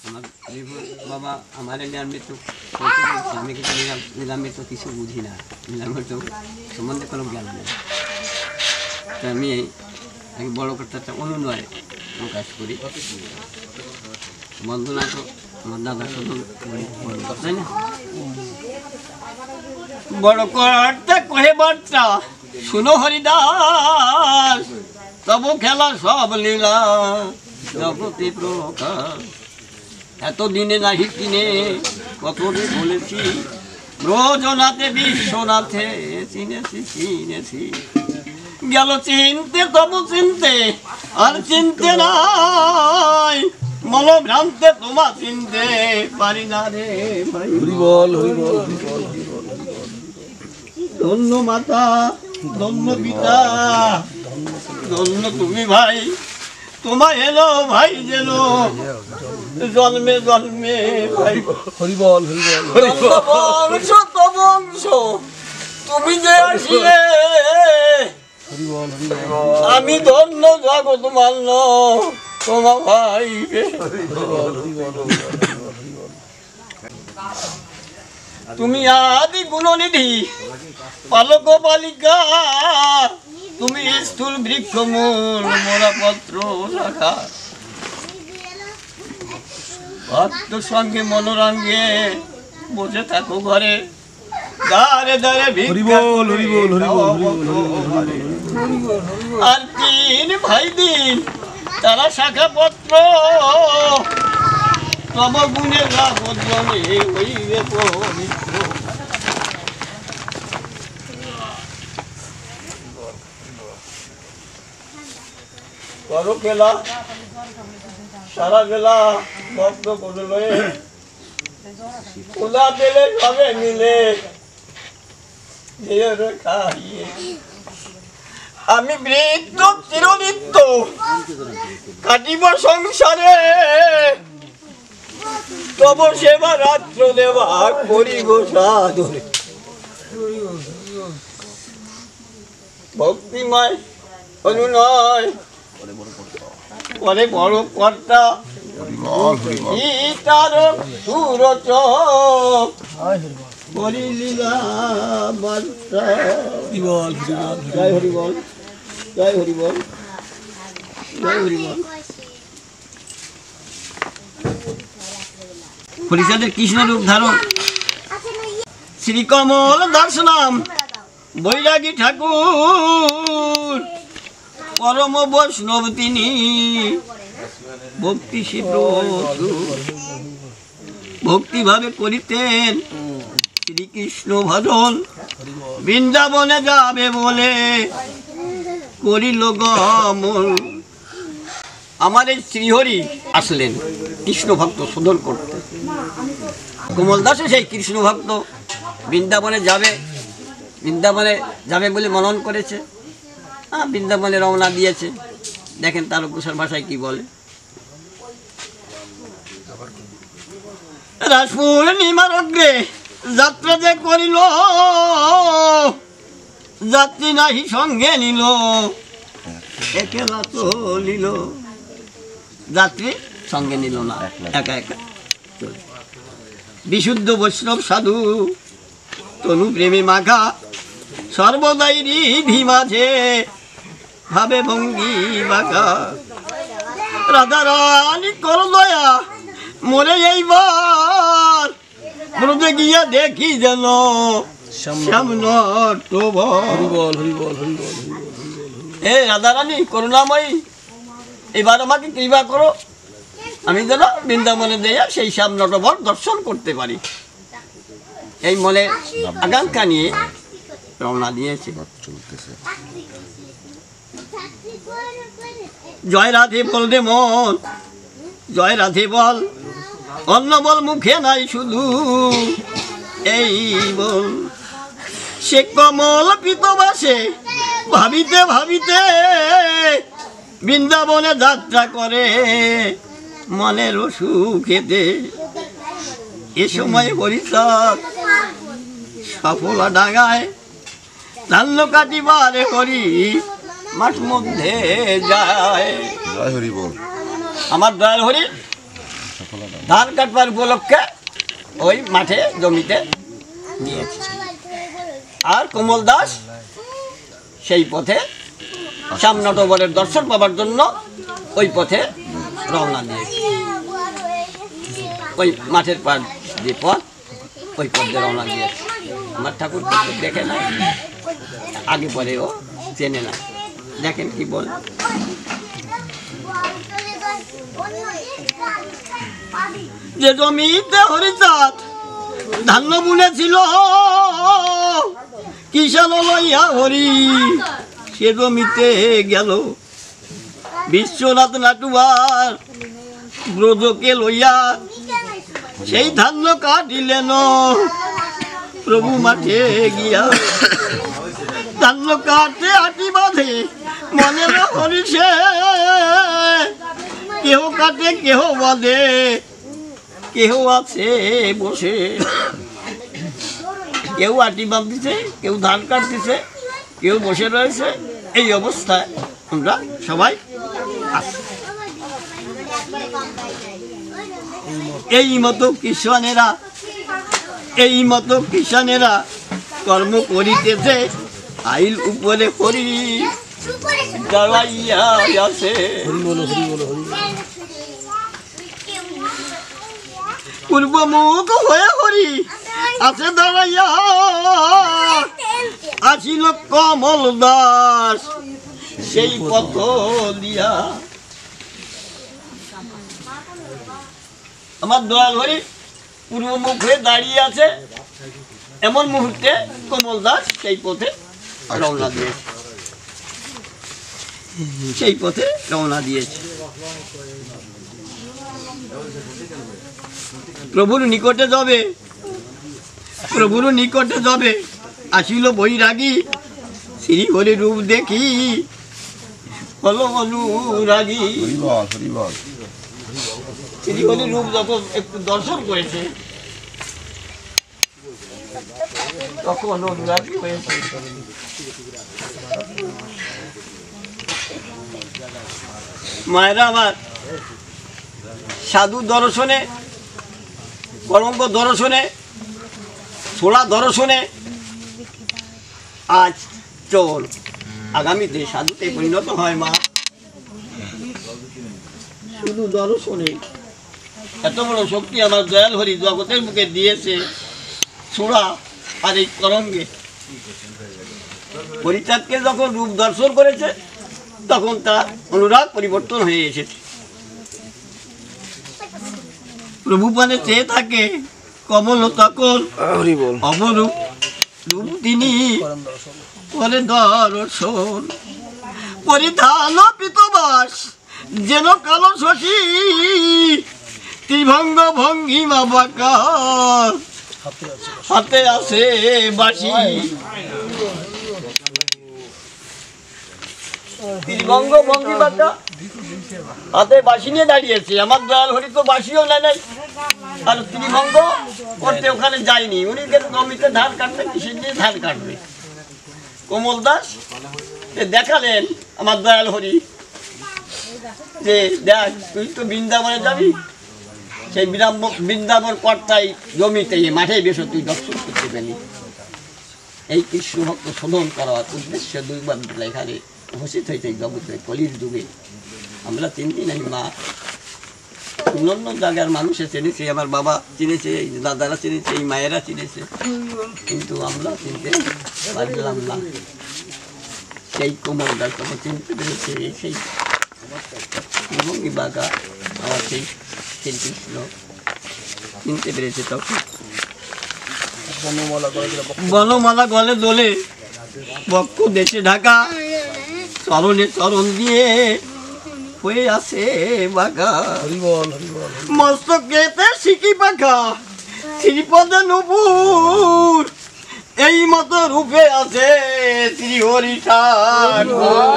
আমার বাবা আমার নিরামৃত্যু আমি কিন্তু নিরামৃত্যু কিছু বুঝি না, নিরামৃত্যু সম্বন্ধে কোনো জ্ঞান নেই। তো আমি বড় করতে একটা অনুনয় প্রকাশ করি। বন্ধু না তো আমার দাদা শুধু তাই না, বড় করতে কহে বার্তা শুনো হরিদাস, তবু খেলা সব লীলা জগতে প্রকাশ। এতদিনে নাহি কিনে কত বলেছি, ব্রজনাথে বিশ্বনাথে চিনেছি চিনেছি। গেল চিনতে তবু চিনতে আর চিনতে নাই, মনোভ্রান্তে তোমা চিনতে পারি না রে ভাই। ধন্য মাতা, ধন্য পিতা, ধন্য তুমি ভাই, তোমা এলো ভাই যেন জন্মে জন্মে ভাই। হরিবল বংশ তো বংশ তুমি যে আসিলে, আমি ধন্য জগৎ মান্য তোমা ভাই। তুমি আদি গুণনিধি পালক পালিকা, তুমি স্থূল বৃক্ষ মূল মোরা পত্র শাখা। ভক্ত সঙ্গে মনোরঙ্গে বসে থাকো ঘরে, দারে দারে আর তিন ভাই দিন তারা শাখা পত্র, তব গুণে রাবদ্রণে হইবে পবিত্র। করো পেলা সারা বেলা ভক্ত করলে, খোলা পেলে সবে মিলে খাইয়ে। আমি বৃদ্ধ চিরনিত্য কাটিব সংসারে, তব সেবা রাত্র দেবা করিব সাধনে। ভক্তিময় অনুনয় পরে বড় কর্তা, গীতার সুরচক হরি লীলা বার্তা। জয় হরিবল, জয় হরিবল, জয় হরিবল। হরিচাঁদের কৃষ্ণ রূপ ধারণ, শ্রীকমল দাস নাম বৈরাগী ঠাকুর, পরম বৈষ্ণব তিনি ভক্তি ভক্তিভাবে করিতেন শ্রীকৃষ্ণ ভজন। বৃন্দাবনে যাবে বলে করিল গমন। আমার এই শ্রীহরি আসলেন কৃষ্ণ ভক্ত শোধন করতে। কমল দাসও সেই কৃষ্ণ ভক্ত, বৃন্দাবনে যাবে বলে মনন করেছে। বৃন্দাবনে রওনা দিয়েছে। দেখেন তার কুশার ভাষায় কি বলে। রাস পূর্ণিমার অগ্রে যাত্রা যে করিল, যাত্রী নাহি সঙ্গে নিল, একলা চলিল। যাত্রী সঙ্গে নিল না, একা একা। বিশুদ্ধ বৈষ্ণব সাধু তনু প্রেমে মাখা, সর্বদাই হৃদি মাঝে ভাবে ভঙ্গি বাঁকা। রাধা রানী কর দয়া মরে এইবার, ব্রজে গিয়া দেখি যেন এ রাধা রানী করুণাময়ী, এবার আমাকে কৃপা করো, আমি যেন বৃন্দাবনে দেয়া সেই শ্যাম নটবর দর্শন করতে পারি। এই মনে আকাঙ্ক্ষা নিয়ে রওনা দিয়েছে। জয় রাধে বল রে মন, জয় রাধে বল, অন্য বল মুখে নাই শুধু এই বল। সে কমল পিতবাসে ভাবিতে ভাবিতে বৃন্দাবনে যাত্রা করে মনের সুখেতে। এ সময় হরিচাঁদ সফলা ডাঙায় ধান্য কাটিবারে হরি মাঠ মধ্যে যায়। জয় হরি বল। আমার দয়াল হরি ধান কাটবার উপলক্ষে ওই মাঠে জমিতে নিয়েছে। আর কমল দাস সেই পথে শ্যামনটবরের দর্শন পাবার জন্য ওই পথে রওনা দিয়েছে। ওই মাঠের পার যে পথ, ওই পথ দিয়ে রওনা দিয়েছে। আমার ঠাকুর দেখে না, আগে পরে ও চেনে না। দেখেন কি বল, যে জমিতে হরিচাঁদ ধান্য বুনেছিল কিষান লইয়া হরি, সে জমিতে গেল বিশ্বনাথ নাটুয়ার ব্রজকে লইয়া, সেই ধান্য কাটিলেন প্রভু মাঠে গিয়া। ধান্য কাটতে আটি বাঁধে মনে হরিষে, কেহ কাটে কেহ বাঁধে, কেহ আছে বসে। কেউ আটি বাঁধতেছে, কেউ ধান কাটতেছে, কেউ বসে রয়েছে। এই অবস্থায় আমরা সবাই আছি। এই মতো কিষানেরা কর্ম করিতেছে, আইল উপরে হরি দাঁড়াইয়া আছে। পূর্বমুখ হয়ে হরি আছে দাঁড়াইয়া, আসিল কমল দাস সেই পথ দিয়া। আমার দয়াল হরি পূর্বমুখ হয়ে দাঁড়িয়ে আছে, এমন মুহূর্তে কমল দাস সেই পথে রওনা দিয়েছে। সেই পথে রওনা দিয়েছে প্রভুর নিকটে যাবে, প্রভুর নিকটে যাবে। আসিল বৈরাগী শ্রী হরি রূপ দেখি, হলো অনুরাগী। শ্রী হরি রূপ যখন একটু দর্শন করেছে তখন অনুরাগী হয়েছে। মায়েরা আমার, সাধু দর্শনে, কলঙ্ক দর্শনে, ছোলা দর্শনে আজ চল, আগামীতে সাধুতে পরিণত হয়। মা শুধু দর্শনে এত বড় শক্তি আমার দয়াল হরি জগতের মুখে দিয়েছে। ছোড়া আর এই কলঙ্কে হরিচাঁদকে যখন রূপ দর্শন করেছে তখন তার অনুরাগ পরিবর্তন হয়ে এসেছে। প্রভু পানে চেয়ে থাকে কমল তখন অবরূপ রূপ তিনি করে দর্শন। পরিধান পিতবাস যেন কালো শশী, ত্রিভঙ্গ ভঙ্গিমা বাঁকা, হাতে আছে বাঁশি। ত্রিভঙ্গ ভঙ্গি বাঁকা, হাতে বাঁশি নিয়ে দাঁড়িয়েছে। আমার দয়াল হরি তো বাঁশিও নাই, আর ত্রিভঙ্গ করতে ওখানে যায়নি। উনি কিন্তু জমিতে ধান কাটবে, কিসের দিয়ে ধান কাটবে। কমল দাস দেখালেন আমার দয়াল হরি যে দেখ, তুই তো বৃন্দাবনে যাবি, সেই বৃন্দাবন কর্তাই জমিতে মাঠে বেশো তুই দর্শন করতে পেলি। এই কৃষ্ণ ভক্ত শোধন করার উদ্দেশ্য দুইবার এখানে উপস্থিত হয়েছে জগতে কলির যুগে। আমরা চিনতি নাই মা, অন্য জায়গার মানুষে চিনেছে, আমার বাবা চিনেছে, দাদারা চিনেছে, এই মায়েরা চিনেছে, কিন্তু আমরা চিনতে পারলাম না। সেই কোমল দাস তখন চিনতে পেরেছে, সেই ভঙ্গি বাঁকা আমার সেই শ্রীকৃষ্ণ চিনতে পেরেছে। তখন বনমালা গলে দোলে, বক্ষ দেশে ঢাকা, চরণে চরণ দিয়ে হয়ে আছে বাঁকা। মস্তকেতে সিকি পাখা, শ্রীপদে নুপুর, এই মতো রূপে আছে শ্রী হরি ঠাকুর।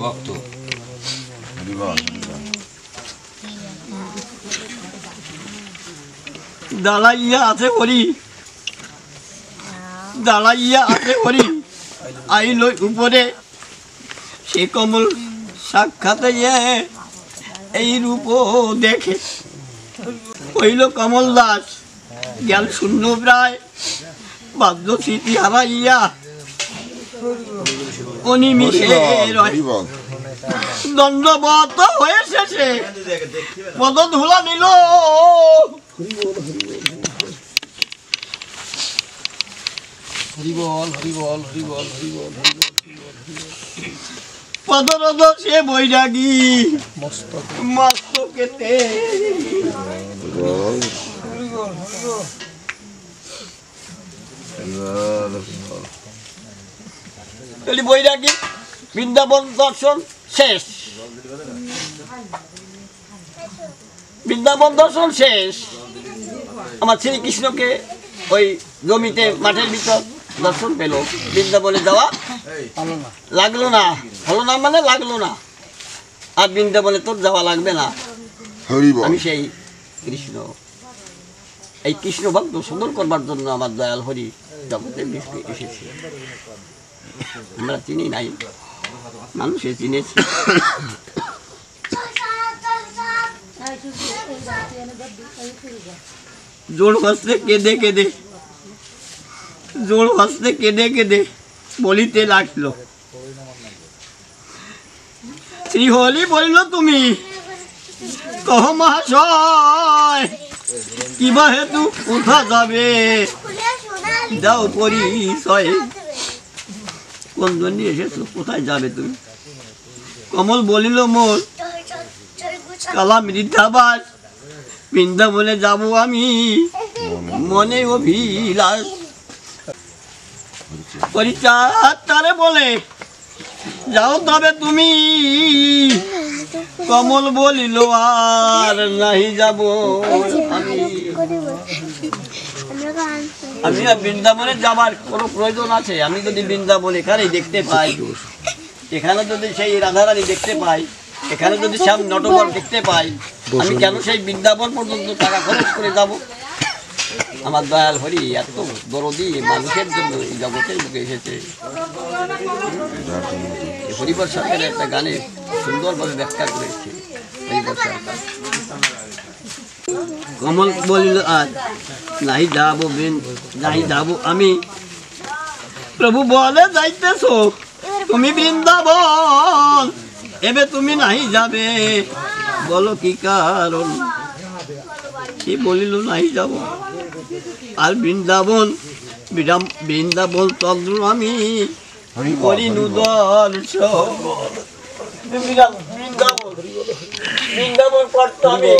ভক্ত দাঁড়াইয়া আছে হরি, দাঁড়াইয়া আছে হরি, আইল উপরে সে কমল সাক্ষাতে এই রূপ দেখে। হইল কমল দাস জ্ঞান শূন্য প্রায়, বাদ্য স্মৃতি হারাইয়া অনিমিষে রয়। দণ্ডবত হয়ে শেষে পদ ধুলা নিল, পদরদ সে বৈরাগী মস্তকেতে। বৈরাগী বৃন্দাবন দর্শন শেষ, বৃন্দাবন দর্শন শেষ। আমার শ্রীকৃষ্ণকে ওই জমিতে মাঠের ভিতর দর্শন পেল, বৃন্দাবনে যাওয়া লাগলো না, হলো না মানে লাগলো না। আর বৃন্দাবনে তোর যাওয়া লাগবে না। আমি সেই কৃষ্ণ, এই কৃষ্ণ ভক্ত সুন্দর করবার জন্য আমার দয়াল হরি জগতে এসেছে। আমরা চিনি নাই, মানুষে চিনেছি। জোর হস্তে কেঁদে কেঁদে, জোর হস্তে কেঁদে কেঁদে বলিতে লাগলো। শ্রীহরি বলিল তুমি কহ মহাশয়, কিবা হেতু কোথা যাবে যাও পরিচয়। কোন জন্য এসেছো, কোথায় যাবে তুমি? কমল বলিল মোর কালা মৃদ্ধাবাস, বৃন্দাবনে যাব আমি মনে অভিলাষ। পরিচার তারে বলে যাও তবে তুমি, কমল বলিল আর নাহি যাব আমি। আমি আর বৃন্দাবনে যাবার কোনো প্রয়োজন আছে? আমি যদি বৃন্দাবন এখানেই দেখতে পাই, এখানে যদি সেই রাধারানী দেখতে পাই, এখানে যদি শ্যাম নটবর দেখতে পাই, আমি কেন সেই বৃন্দাবন পর্যন্ত টাকা খরচ করে যাব? আমার দয়াল হরি এত দরদি মানুষের জন্য এই জগতের বুকে এসেছে। হরিবর সরকারের একটা গানে সুন্দরভাবে ব্যাখ্যা করেছে হরিবর সরকার। কমল বলিল আর নাহি যাব, নাহি যাব আমি। প্রভু বলে যাইতেছ তুমি বৃন্দাবন, এবে তুমি নাহি যাবে, বলো কি কারণ? সে বলিল নাহি যাব। আর বৃন্দাবন বৃন্দাবন চন্দ্র আমি করি নুদল। বৃন্দাবন করতে আমি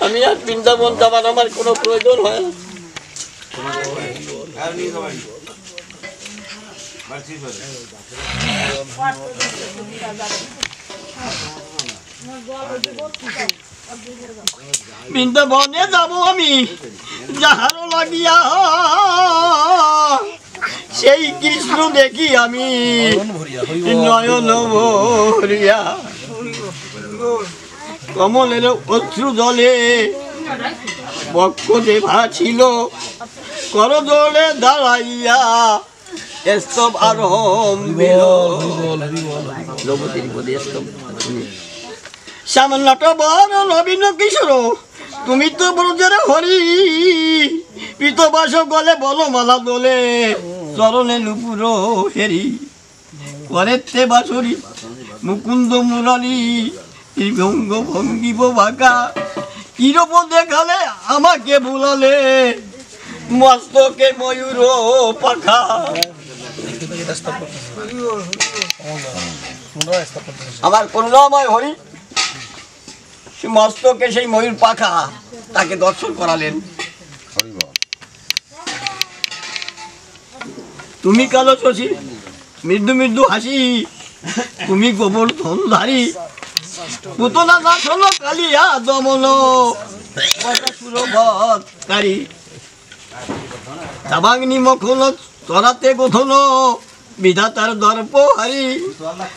আমি আর বৃন্দাবন যাবার আমার কোনো প্রয়োজন হয় না। বৃন্দাবনে যাব আমি যাহারও লাগিয়া, সেই কৃষ্ণ দেখি আমি নয়ন ভরিয়া। কমলের অশ্রু জলে বক্ষ যে ভাছিল, করজোড়ে দাঁড়াইয়া স্তব আরম্ভিল। শ্যামল নটবর নবীন কিশোর, তুমি তো ব্রজের হরি, পিতবাস গলে বল মালা দোলে, চরণে নুপুর হেরি। করেতে বাসরি মুকুন্দ মুরারি, ভঙ্গ ভঙ্গিব বাঁকা, কিরূপ দেখালে আমাকে ভুলালে, মস্তকে ময়ূর পাখা। আমার করুণাময় হরি মস্তকে সেই ময়ূর পাখা তাকে দর্শন করালেন। তুমি কালো শশী মৃদু মৃদু হাসি, তুমি গোবর ধনধারী, পুতনা দাসন কালিয়া দমন সুরভৎকারী। তাবাগ্নি মখন তরাতে গোধন বিধাতার দর্প হারি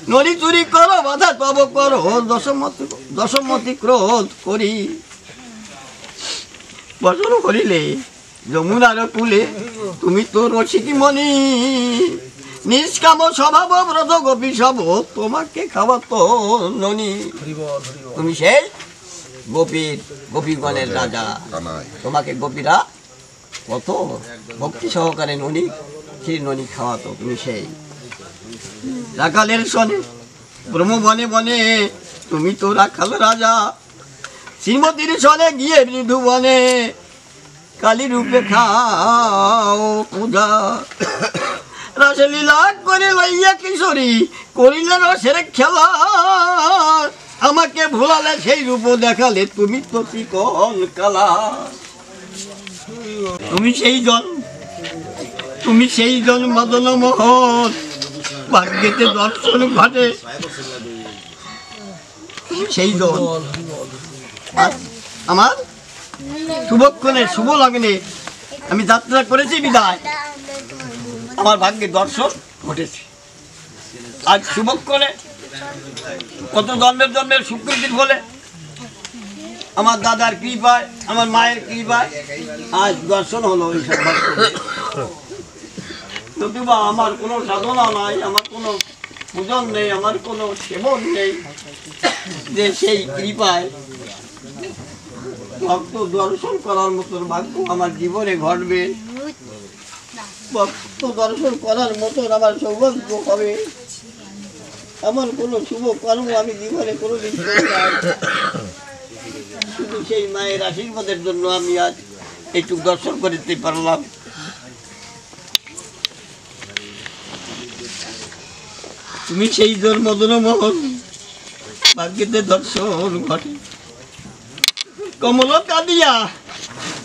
নদী চুরি করো বাধা তব করো দশমতি ক্রোধ করি বসন করিলে যমুনার কুলে তুমি তো রসিকি মণি নিষ্কাম স্বভাব ব্রত গোপী সব তোমাকে খাওয়াতো ননি তুমি সেই গোপীগণের রাজা তোমাকে গোপীরা কত ভক্তি সহকারে ননি ক্ষীর ননি খাওয়াতো তুমি সেই রাখালের সনে ব্রহ্ম বনে বনে তুমি তো রাখাল রাজা শ্রীমতীর সনে গিয়ে মৃদু বনে কালী রূপে খাও পূজা রাসলীলা করে লইয়া কিশোরী করিলে রসের খেলা আমাকে ভোলালে সেই রূপ দেখালে তুমি তো চিকন কালা তুমি সেই জন মদন মোহন ভাগ্যেতে দর্শন ঘটে সেই জন আমার শুভক্ষণে শুভ লগ্নে আমি যাত্রা করেছি বিদায় আমার ভাগ্যে দর্শন ঘটেছে আজ শুভক্ষণে কত জন্মের স্বীকৃতির ফলে আমার দাদার কৃপায় আমার মায়ের কৃপায় আজ দর্শন হলো এইসব নতুবা আমার কোনো সাধনা নাই আমার কোনো পূজন নেই আমার কোনো সেবন নেই যে সেই কৃপায় ভক্ত দর্শন করার মতন ভাগ্য আমার জীবনে ঘটবে ভক্ত দর্শন করার মতন আমার সৌভাগ্য হবে আমার কোনো শুভ কর্ম আমি জীবনে কোনোদিন শুধু সেই মায়ের আশীর্বাদের জন্য আমি আজ এইটুক দর্শন করতে পারলাম তুমি সেই জন মদন মোহন ভাগ্যেতে দর্শন ঘটে কমল কাঁদিয়া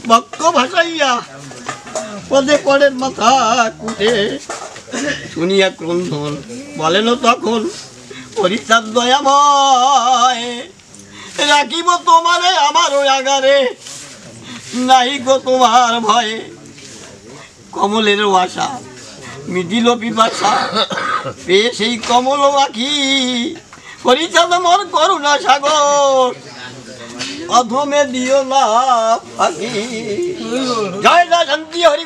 বক্ষ ভাসাইয়া পদে পড়েন মাথা কুটে শুনিয়া ক্রন্দন বলেন তখন পরিত্রাণ দয়াময় রাখিব তোমারে আমার ওই আগারে নাই গো তোমার ভয়ে কমলের আশা মিটিল পিপাসা পেয়ে সেই কমল আখি পরিচাল মর করুণা সাগর অধমে দিও না পাখি জয় জয় শান্তি হরি